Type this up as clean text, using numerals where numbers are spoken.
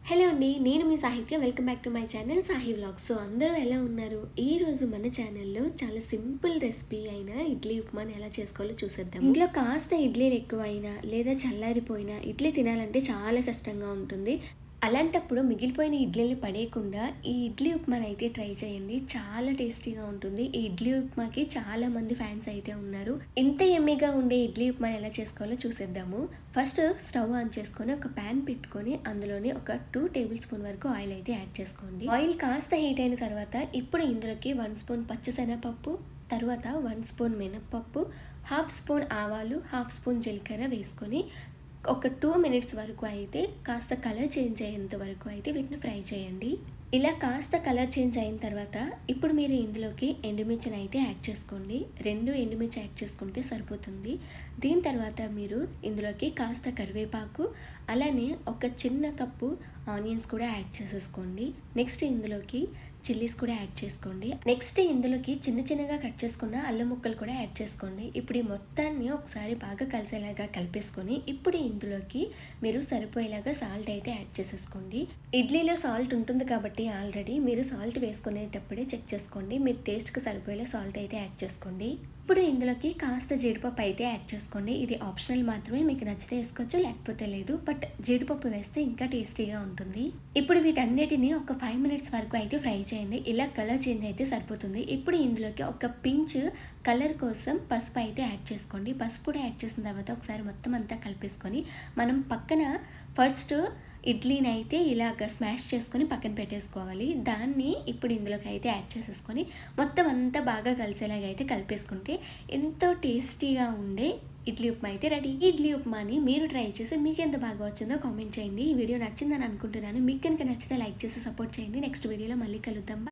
Hello అండి. నేను మీ Sahithya. Welcome back to my channel Sahi vlogs. So అందరూ ఎలా ఉన్నారు? ఈరోజు మన ఛానల్‌లో చాలా సింపుల్ రెసిపీ అయిన ఇడ్లీ ఉప్మాని ఎలా చేసుకోవాలో చూసేద్దాం. ఇంట్లో కాస్త ఇడ్లీలు ఎక్కువైనా లేదా చల్లారిపోయినా ఇడ్లీ తినాలంటే చాలా కష్టంగా ఉంటుంది. అలాంటప్పుడు మిగిలిపోయిన ఇడ్లీని పడేయకుండా ఈ ఇడ్లీ ఉప్మాని అయితే ట్రై చేయండి. చాలా టేస్టీగా ఉంటుంది. ఈ ఇడ్లీ ఉప్మాకి చాలా మంది ఫ్యాన్స్ అయితే ఉన్నారు. ఇంత యమ్మీగా ఉండే ఇడ్లీ ఉప్మాని ఎలా చేసుకోవాలో చూసేద్దాము. ఫస్ట్ స్టవ్ ఆన్ చేసుకొని ఒక ప్యాన్ పెట్టుకొని అందులోని ఒక 2 టేబుల్ స్పూన్ వరకు ఆయిల్ అయితే యాడ్ చేసుకోండి. ఆయిల్ కాస్త హీట్ అయిన తర్వాత ఇప్పుడు ఇందులోకి 1 స్పూన్ పచ్చిశనగపప్పు, తర్వాత 1 స్పూన్ మినప్పప్పు, హాఫ్ స్పూన్ ఆవాలు, హాఫ్ స్పూన్ జీలకర్ర వేసుకొని ఒక 2 మినిట్స్ వరకు అయితే కాస్త కలర్ చేంజ్ అయ్యేంత వరకు అయితే వీటిని ఫ్రై చేయండి. ఇలా కాస్త కలర్ చేంజ్ అయిన తర్వాత ఇప్పుడు మీరు ఇందులోకి ఎండుమిర్చిని అయితే యాడ్ చేసుకోండి. 2 ఎండుమిర్చి యాడ్ చేసుకుంటే సరిపోతుంది. దీని తర్వాత మీరు ఇందులోకి కాస్త కరివేపాకు, అలానే ఒక చిన్న కప్పు ఆనియన్స్ కూడా యాడ్ చేసేసుకోండి. నెక్స్ట్ ఇందులోకి చిల్లీస్ కూడా యాడ్ చేసుకోండి. నెక్స్ట్ ఇందులోకి చిన్న చిన్నగా కట్ చేసుకున్న అల్లం ముక్కలు కూడా యాడ్ చేసుకోండి. ఇప్పుడు ఈ మొత్తాన్ని ఒకసారి బాగా కలిసేలాగా కలిపేసుకొని ఇప్పుడు ఇందులోకి మీరు సరిపోయేలాగా సాల్ట్ అయితే యాడ్ చేసేసుకోండి. ఇడ్లీలో సాల్ట్ ఉంటుంది కాబట్టి ఆల్రెడీ మీరు సాల్ట్ వేసుకునేటప్పుడే చెక్ చేసుకోండి. మీరు టేస్ట్కి సరిపోయేలా సాల్ట్ అయితే యాడ్ చేసుకోండి. ఇప్పుడు ఇందులోకి కాస్త జీడిపప్పు అయితే యాడ్ చేసుకోండి. ఇది ఆప్షనల్ మాత్రమే, మీకు నచ్చితే వేసుకోవచ్చు లేకపోతే లేదు. బట్ జీడిపప్పు వేస్తే ఇంకా టేస్టీగా ఉంటుంది. ఇప్పుడు వీటన్నిటిని ఒక 5 మినిట్స్ వరకు అయితే ఫ్రై చేయండి. ఇలా కలర్ చేంజ్ అయితే సరిపోతుంది. ఇప్పుడు ఇందులోకి ఒక పించ్ కలర్ కోసం పసుపు అయితే యాడ్ చేసుకోండి. పసుపు కూడా యాడ్ చేసిన తర్వాత ఒకసారి మొత్తం అంతా కలిపేసుకొని మనం పక్కన ఫస్ట్ ఇడ్లీని అయితే ఇలాగ స్మాష్ చేసుకొని పక్కన పెట్టేసుకోవాలి. దాన్ని ఇప్పుడు ఇందులోకి అయితే యాడ్ చేసేసుకొని మొత్తం అంతా బాగా కలిసేలాగా అయితే కలిపేసుకుంటే ఎంతో టేస్టీగా ఉండే ఇడ్లీ ఉప్మా అయితే రెడీ. ఇడ్లీ ఉప్మాని మీరు ట్రై చేసి మీకు ఎంత బాగా వచ్చిందో కామెంట్ చేయండి. ఈ వీడియో నచ్చిందని అనుకుంటున్నాను. మీకు కనుక నచ్చితే లైక్ చేసి సపోర్ట్ చేయండి. నెక్స్ట్ వీడియోలో మళ్ళీ కలుద్దాం.